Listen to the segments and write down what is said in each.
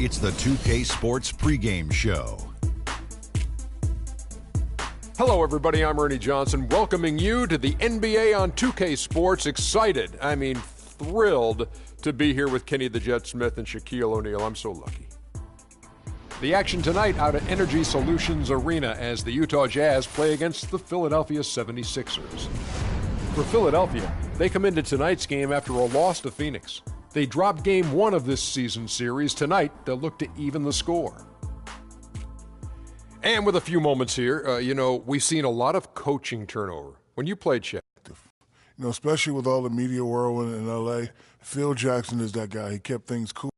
It's the 2K Sports pregame show. Hello, everybody. I'm Ernie Johnson, welcoming you to the NBA on 2K Sports. Excited, thrilled to be here with Kenny the Jet Smith and Shaquille O'Neal. I'm so lucky. The action tonight out at Energy Solutions Arena as the Utah Jazz play against the Philadelphia 76ers. For Philadelphia, they come into tonight's game after a loss to Phoenix. They dropped game one of this season series. Tonight, they'll look to even the score. And with a few moments here, we've seen a lot of coaching turnover. When you played, Shaq. Especially with all the media whirlwind in L.A., Phil Jackson is that guy. He kept things cool.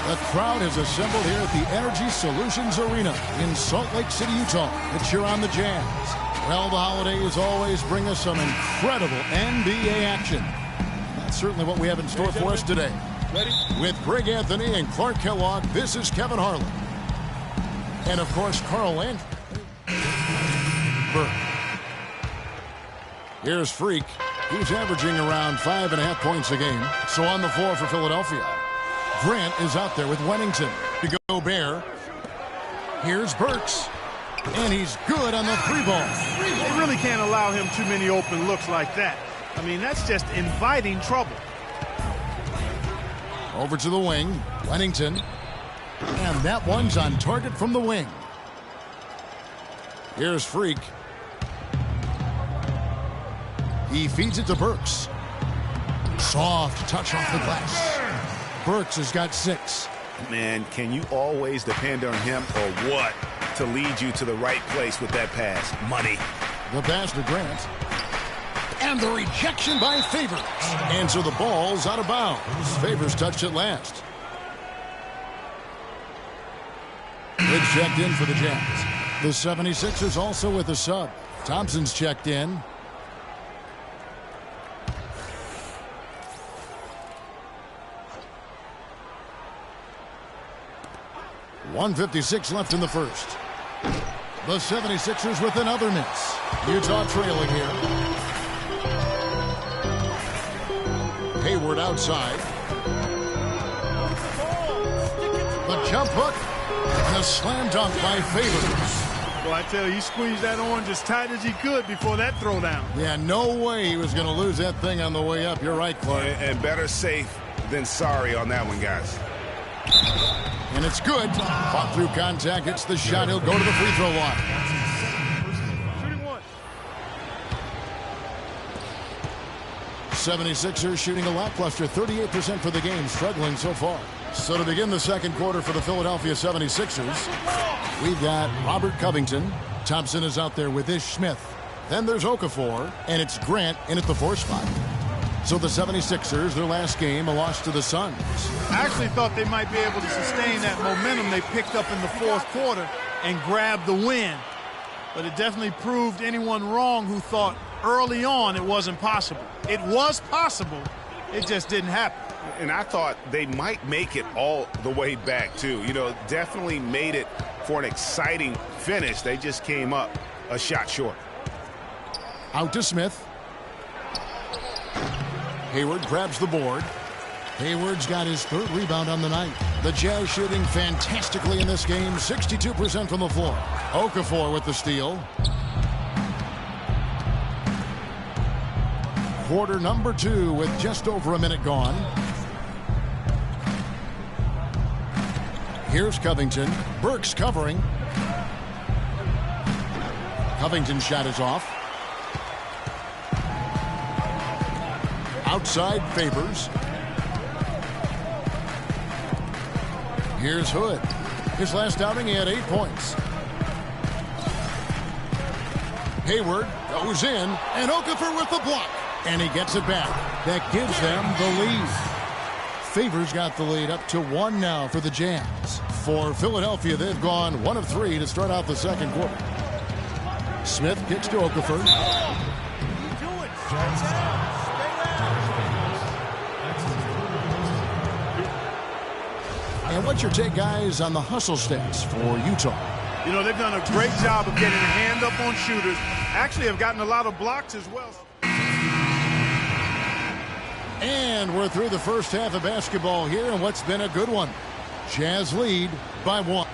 The crowd has assembled here at the Energy Solutions Arena in Salt Lake City, Utah, to cheer on the Jazz. Well, the holidays always bring us some incredible NBA action. That's certainly what we have in store for us today. Ready? With Greg Anthony and Clark Kellogg, this is Kevin Harlan. And, of course, Carl Landry. Here's Freak. He's averaging around 5.5 points a game. So on the floor for Philadelphia, Grant is out there with Wennington to go Bear. Here's Burks. And he's good on the three ball. They really can't allow him too many open looks like that. That's just inviting trouble. Over to the wing. Wennington. And that one's on target from the wing. Here's Freak. He feeds it to Burks. Soft touch off the glass. Burks has got 6. Man, can you always depend on him or what to lead you to the right place with that pass? Money. The pass to Grant. And the rejection by Favors. And so the ball's out of bounds. Favors touched it last. Good checked in for the Jazz. The 76ers also with a sub. Thompson's checked in. .156 left in the first. The 76ers with another miss. Utah trailing here. Hayward outside. The jump hook. And a slam dunk by Favors. Well, I tell you, he squeezed that orange as tight as he could before that throwdown. Yeah, no way he was going to lose that thing on the way up. You're right, Clark. And better safe than sorry on that one, guys. And it's good. Fought through contact. Hits the shot. He'll go to the free throw line. Shooting one. 76ers shooting a lackluster 38% for the game. Struggling so far. So to begin the second quarter for the Philadelphia 76ers, we've got Robert Covington. Thompson is out there with Ish Smith. Then there's Okafor. And it's Grant in at the 4 spot. So the 76ers, their last game, a loss to the Suns. I actually thought they might be able to sustain that momentum they picked up in the fourth quarter and grab the win. But it definitely proved anyone wrong who thought early on it wasn't possible. It was possible. It just didn't happen. And I thought they might make it all the way back, too. Definitely made it for an exciting finish. They just came up a shot short. Out to Smith. Hayward grabs the board. Hayward's got his 3rd rebound on the night. The Jazz shooting fantastically in this game. 62% from the floor. Okafor with the steal. Quarter number 2 with just over a minute gone. Here's Covington. Burks covering. Covington's shot is off. Outside Favors. Here's Hood. His last outing, he had 8 points. Hayward goes in, and Okafor with the block. And he gets it back. That gives them the lead. Favors got the lead up to 1 now for the Jazz. For Philadelphia, they've gone 1 of 3 to start out the second quarter. Smith kicks to Okafor. And what's your take, guys, on the hustle stats for Utah? You know, they've done a great job of getting a hand up on shooters. Actually have gotten a lot of blocks as well. And we're through the first half of basketball here, and what's been a good one. Jazz lead by 1.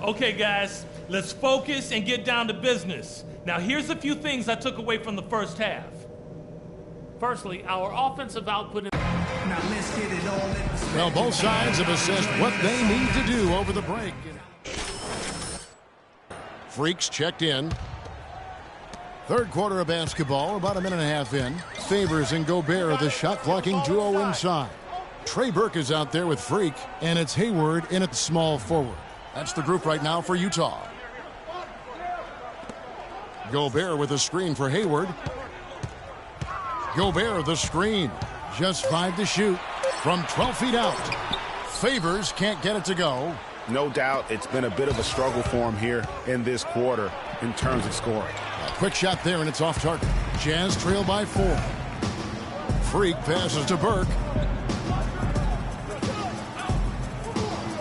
Okay, guys, let's focus and get down to business. Now, here's a few things I took away from the first half. Firstly, our offensive output. Now let's get it all in the Well, both sides have assessed what they need to do over the break. Freaks checked in. Third quarter of basketball, about a minute and a half in. Favors and Gobert, the shot-blocking duo inside. Trey Burke is out there with Freak, and it's Hayward in at the small forward. That's the group right now for Utah. Gobert with a screen for Hayward. Gobert the screen. Just 5 to shoot from 12 feet out. Favors can't get it to go. No doubt it's been a bit of a struggle for him here in this quarter in terms of scoring. A quick shot there, and it's off target. Jazz trail by 4. Freak passes to Burke.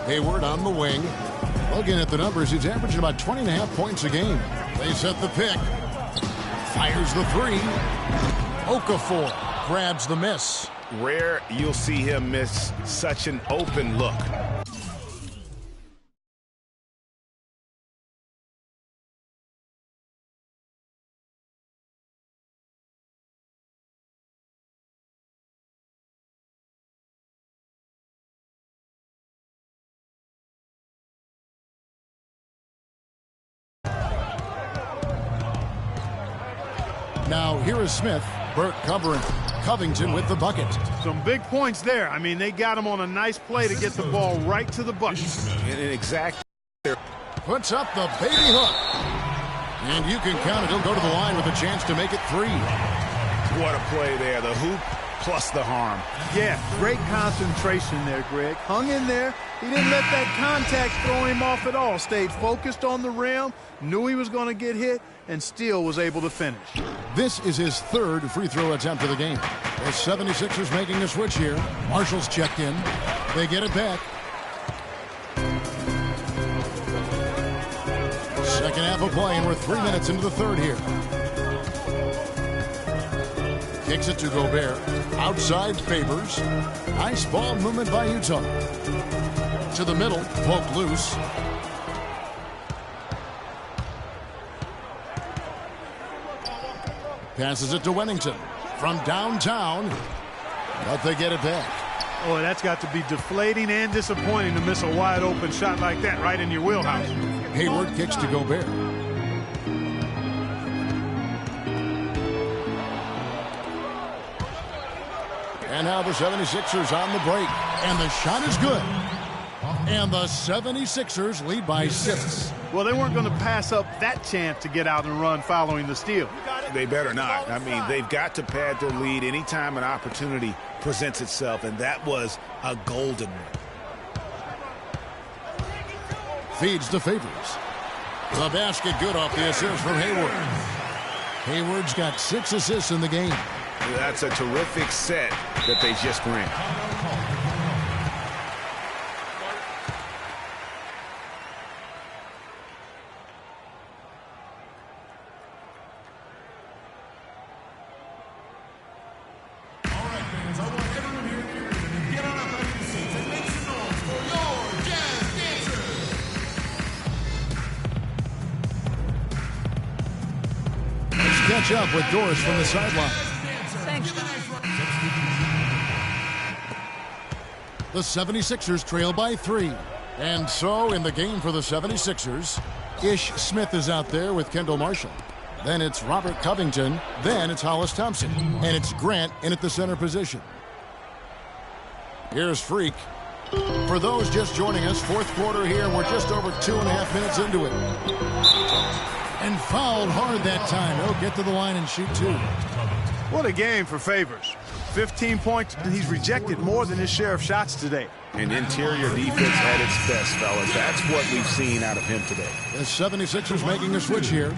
Hayward on the wing. Looking at the numbers, he's averaging about 20.5 points a game. They set the pick. Fires the 3. Okafor grabs the miss. Rare you'll see him miss such an open look. Now here is Smith. Burke covering. Covington with the bucket. Some big points there. I mean, they got him on a nice play to get the ball right to the bucket. And an exact. Puts up the baby hook. And you can count it. He'll go to the line with a chance to make it 3. What a play there. The hoop plus the harm. Yeah, great concentration there, Greg. Hung in there. He didn't let that contact throw him off at all. Stayed focused on the rim, knew he was going to get hit, and still was able to finish. This is his 3rd free throw attempt of the game. The 76ers making a switch here. Marshall's checked in. They get it back. Second half of play, and we're 3 minutes into the 3rd here. Kicks it to Gobert. Outside Favors. Nice ball movement by Utah. To the middle, poked loose. Passes it to Wennington from downtown, but they get it back. Oh, that's got to be deflating and disappointing to miss a wide open shot like that right in your wheelhouse. Hayward kicks to Gobert. And now the 76ers on the break, and the shot is good. And the 76ers lead by 6. Well, they weren't going to pass up that chance to get out and run following the steal. They better not. I mean, they've got to pad their lead anytime an opportunity presents itself, and that was a golden one. Feeds to Favors. The basket good off the assist from Hayward. Hayward's got 6 assists in the game. That's a terrific set that they just ran. catch up with Doris from the sideline. Thanks. The 76ers trail by 3. And so in the game for the 76ers, Ish Smith is out there with Kendall Marshall. Then it's Robert Covington. Then it's Hollis Thompson. And it's Grant in at the center position. Here's Freak. For those just joining us, fourth quarter here, we're just over 2.5 minutes into it. And fouled hard that time. He'll get to the line and shoot 2. What a game for Favors. 15 points, and he's rejected more than his share of shots today. And interior defense at its best, fellas. That's what we've seen out of him today. The 76ers making a switch here.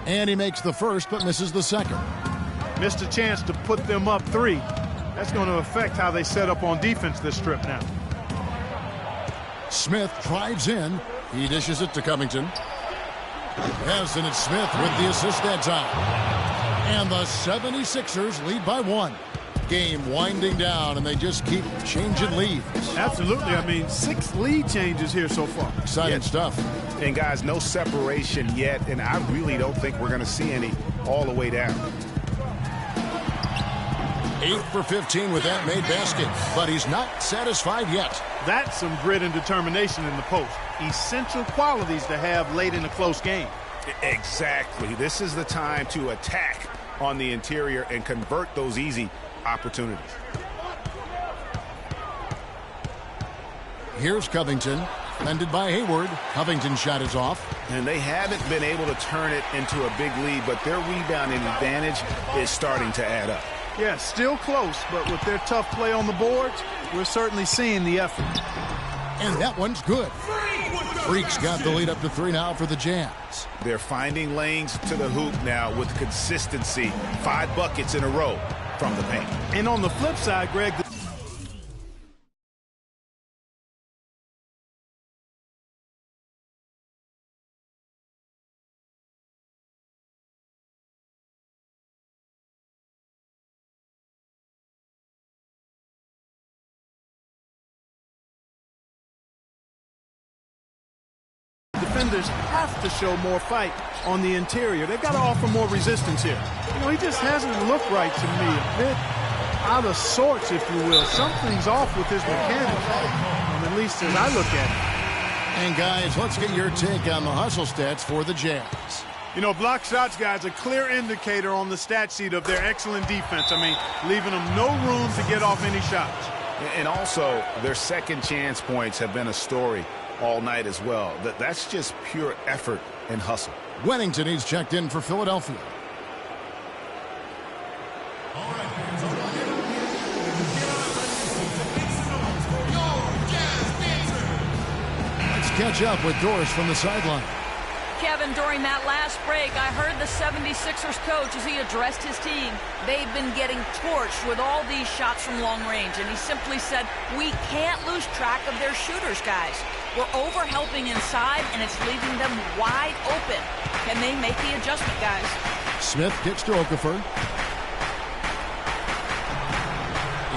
And he makes the first, but misses the second. Missed a chance to put them up 3. That's going to affect how they set up on defense this trip now. Smith drives in. He dishes it to Covington. Yes, and it's Smith with the assist that time. And the 76ers lead by 1. Game winding down, and they just keep changing leads. Absolutely. I mean, 6 lead changes here so far. Exciting stuff. And, guys, no separation yet, and I really don't think we're going to see any all the way down. 8 for 15 with that made basket, but he's not satisfied yet. That's some grit and determination in the post. Essential qualities to have late in a close game. Exactly. This is the time to attack on the interior and convert those easy opportunities. Here's Covington, defended by Hayward. Covington's shot is off. And they haven't been able to turn it into a big lead, but their rebounding advantage is starting to add up. Yeah, still close, but with their tough play on the boards, we're certainly seeing the effort. And that one's good. Freak's got the lead up to 3 now for the Jazz. They're finding lanes to the hoop now with consistency. 5 buckets in a row from the paint. And on the flip side, Greg, defenders have to show more fight on the interior. They've got to offer more resistance here. You know, he just hasn't looked right to me. A bit out of sorts, if you will. Something's off with his mechanics, at least as I look at it. And, guys, let's get your take on the hustle stats for the Jazz. You know, block shots, guys, a clear indicator on the stat sheet of their excellent defense. I mean, leaving them no room to get off any shots. And also, their second chance points have been a story all night as well. That's just pure effort and hustle. Wennington, he's checked in for Philadelphia. Let's catch up with Doris from the sideline. Kevin, during that last break, I heard the 76ers coach as he addressed his team. They've been getting torched with all these shots from long range, and he simply said, we can't lose track of their shooters, guys. We're over-helping inside, and it's leaving them wide open. Can they make the adjustment, guys? Smith kicks to Okafor.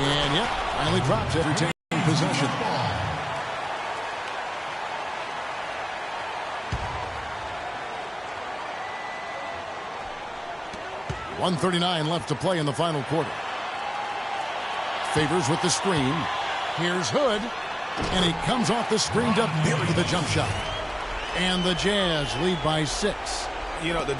And, yep, finally drops it, retaining possession. .139 left to play in the final quarter. Favors with the screen. Here's Hood. And he comes off the screen to bury the jump shot. And the Jazz lead by 6. You know, the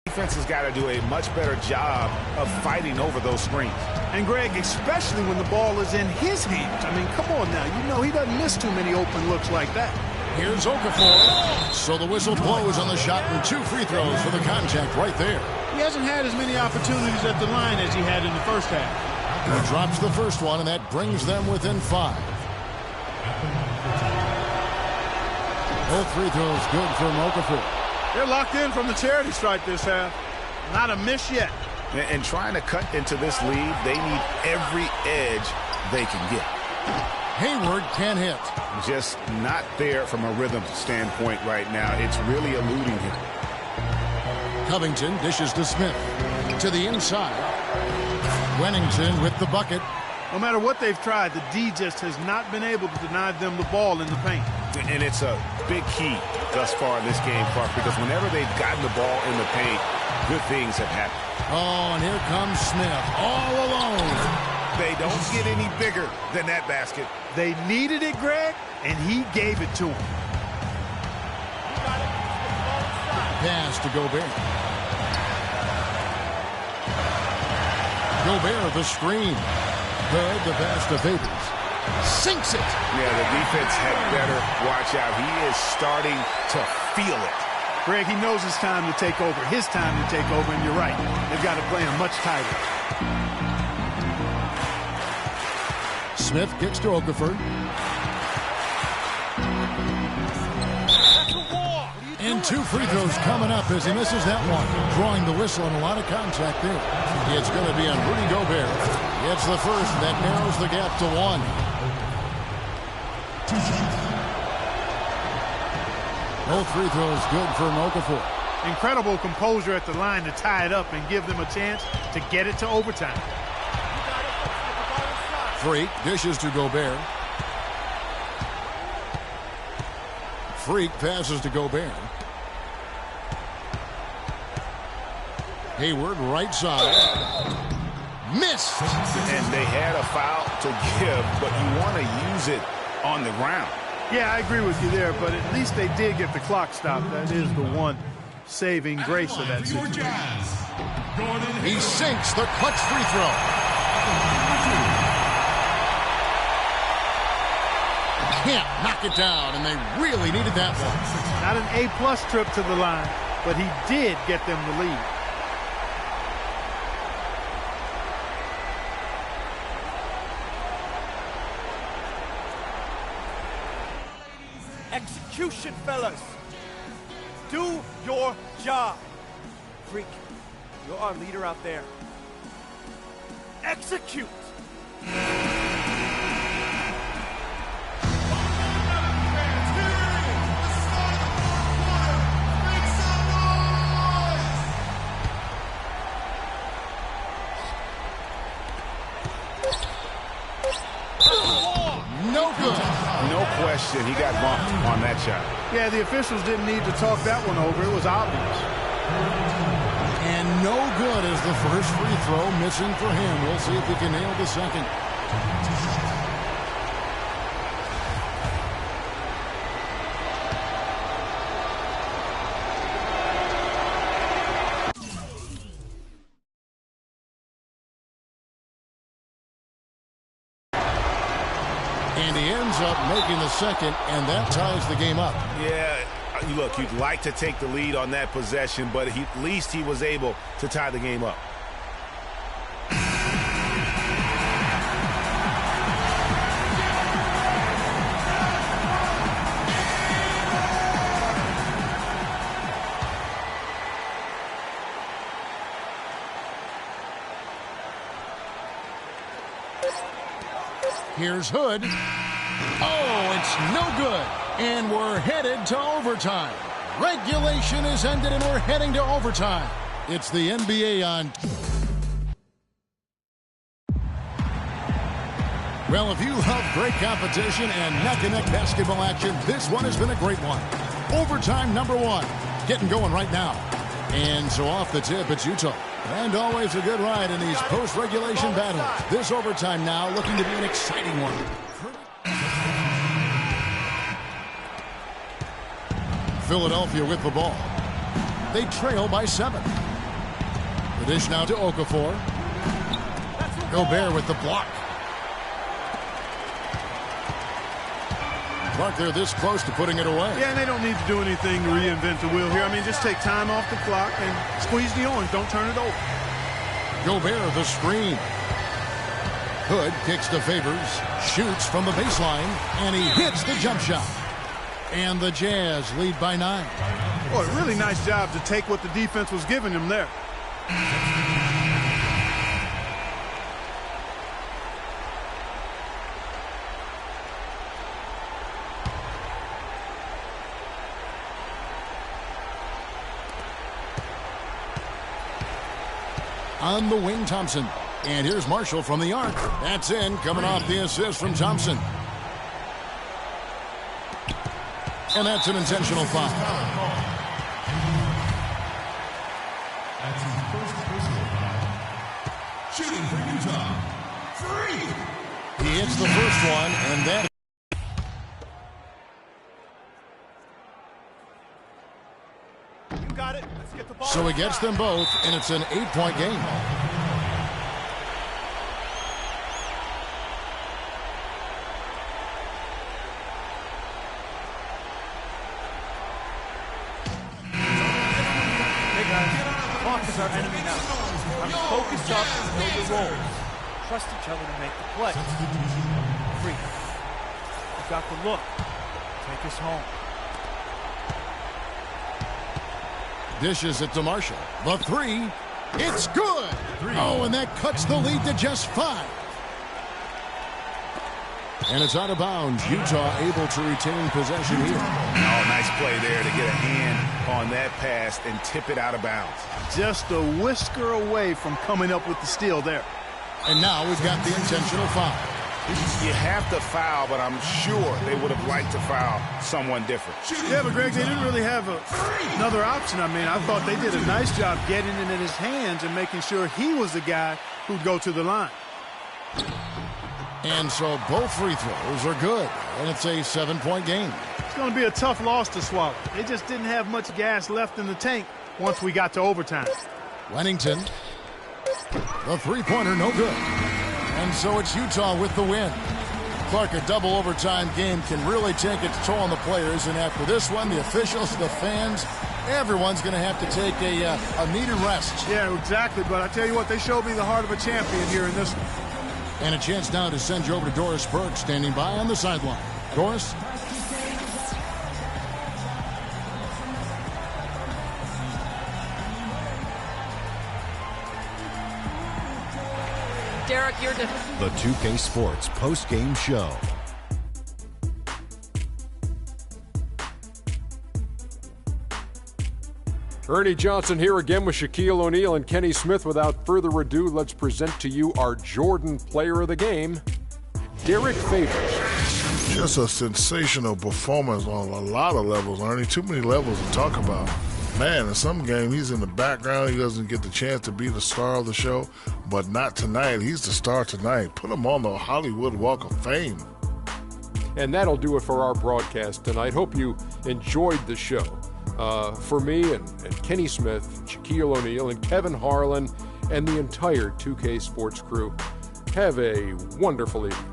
defense has got to do a much better job of fighting over those screens. And, Greg, especially when the ball is in his hands. I mean, come on now. You know he doesn't miss too many open looks like that. Here's Okafor. So the whistle blows on the shot and 2 free throws for the contact right there. He hasn't had as many opportunities at the line as he had in the first half. He drops the first one, and that brings them within 5. Both free throws good from Okafor. They're locked in from the charity stripe this half. Not a miss yet. And trying to cut into this lead, they need every edge they can get. Hayward can't hit. Just not there from a rhythm standpoint right now. It's really eluding him. Covington dishes to Smith. To the inside. Wennington with the bucket. No matter what they've tried, the D just has not been able to deny them the ball in the paint. And it's a big key thus far in this game, Clark, because whenever they've gotten the ball in the paint, good things have happened. Oh, and here comes Smith all alone. They don't get any bigger than that basket. They needed it, Greg, and he gave it to them. Pass to Gobert. Gobert the screen. Good, the pass to Favors. Sinks it. Yeah, the defense had better watch out. He is starting to feel it. Greg, he knows it's time to take over. His time to take over, and you're right. They've got to play him much tighter. Smith kicks to Okafor. And 2 free throws coming up as he misses that one. Drawing the whistle and a lot of contact there. It's going to be on Rudy Gobert. It's the first that narrows the gap to 1. Both free throws good for Okafor. Incredible composure at the line to tie it up and give them a chance to get it to overtime. Freak dishes to Gobert. Freak passes to Gobert. Hayward right side. Missed. And they had a foul to give, but you want to use it on the ground. Yeah, I agree with you there, but at least they did get the clock stopped. That is the one saving grace of that situation. He sinks the clutch free throw. Can't knock it down, and they really needed that one. Not an A-plus trip to the line, but he did get them the lead. Execution, fellas. Do your job. Freak, you're our leader out there. Execute. No good. No question, he got bumped on that shot. Yeah, the officials didn't need to talk that one over. It was obvious. And no good as the first free throw missing for him. We'll see if he can nail the second. And he ends up making the second, and that ties the game up. Yeah, look, you'd like to take the lead on that possession, but at least he was able to tie the game up. Here's Hood. Oh, it's no good. And we're headed to overtime. Regulation is ended and we're heading to overtime. It's the NBA on. Well, if you love great competition and neck-and-neck basketball action, this one has been a great one. Overtime number 1. Getting going right now. And so off the tip, it's Utah. And always a good ride in these post-regulation battles. This overtime now looking to be an exciting one. Philadelphia with the ball. They trail by 7. The dish now to Okafor. Gobert with the block. Clark, they're this close to putting it away. Yeah, and they don't need to do anything to reinvent the wheel here. I mean, just take time off the clock and squeeze the orange. Don't turn it over. Gobert, the screen. Hood kicks to Favors, shoots from the baseline, and he hits the jump shot. And the Jazz lead by 9. Boy, really nice job to take what the defense was giving him there. On the wing, Thompson. And here's Marshall from the arc. That's in, coming off the assist from Thompson. And that's an intentional foul. That's his first personal foul. Shooting for Utah. 3. He hits the first one, and that. You got it. Let's get the ball. So he gets them both, and it's an 8-point game. Clock is our enemy now. I'm focused up and know your roles. Trust each other to make the play. Free. You got the look. Take us home. Dishes it to Marshall. The 3. It's good. Oh, and that cuts the lead to just 5. And it's out of bounds. Utah able to retain possession here. Oh, nice play there to get a hand on that pass and tip it out of bounds. Just a whisker away from coming up with the steal there. And now we've got the intentional foul. You have to foul, but I'm sure they would have liked to foul someone different. Yeah, but Greg, they didn't really have another option. I mean, I thought they did a nice job getting it in his hands and making sure he was the guy who'd go to the line. And so both free throws are good, and it's a 7-point game. It's going to be a tough loss to swallow. They just didn't have much gas left in the tank once we got to overtime. Wennington, the three-pointer, no good. And so it's Utah with the win. Clark, a double overtime game can really take its toll on the players, and after this one, the officials, the fans, everyone's going to have to take a needed rest. Yeah, exactly, but I tell you what, they showed me the heart of a champion here in this one. And a chance now to send you over to Doris Burke, standing by on the sideline. Doris? Derek, you're The 2K Sports post-game show. Ernie Johnson here again with Shaquille O'Neal and Kenny Smith. Without further ado, let's present to you our Jordan Player of the Game, Derek Favors. Just a sensational performance on a lot of levels, Ernie. Too many levels to talk about. Man, in some game, he's in the background. He doesn't get the chance to be the star of the show, but not tonight. He's the star tonight. Put him on the Hollywood Walk of Fame. And that'll do it for our broadcast tonight. Hope you enjoyed the show. For me and Kenny Smith, Shaquille O'Neal, and Kevin Harlan, and the entire 2K Sports crew, have a wonderful evening.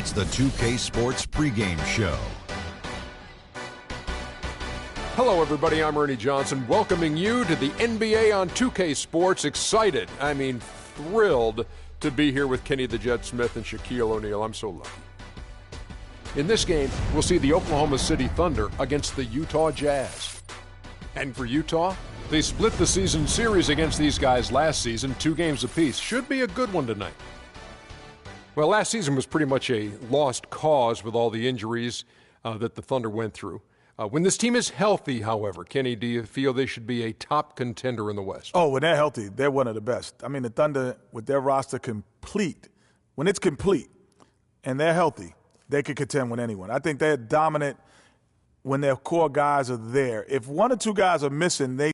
It's the 2K Sports pregame show. Hello, everybody. I'm Ernie Johnson, welcoming you to the NBA on 2K Sports. Excited, thrilled to be here with Kenny the Jet Smith and Shaquille O'Neal. I'm so lucky. In this game, we'll see the Oklahoma City Thunder against the Utah Jazz. And for Utah, they split the season series against these guys last season, 2 games apiece. Should be a good one tonight. Well, last season was pretty much a lost cause with all the injuries that the Thunder went through. When this team is healthy, however, Kenny, do you feel they should be a top contender in the West? Oh, when they're healthy, they're one of the best. I mean, the Thunder, with their roster complete, when it's complete and they're healthy, they could contend with anyone. I think they're dominant when their core guys are there. If one or two guys are missing, they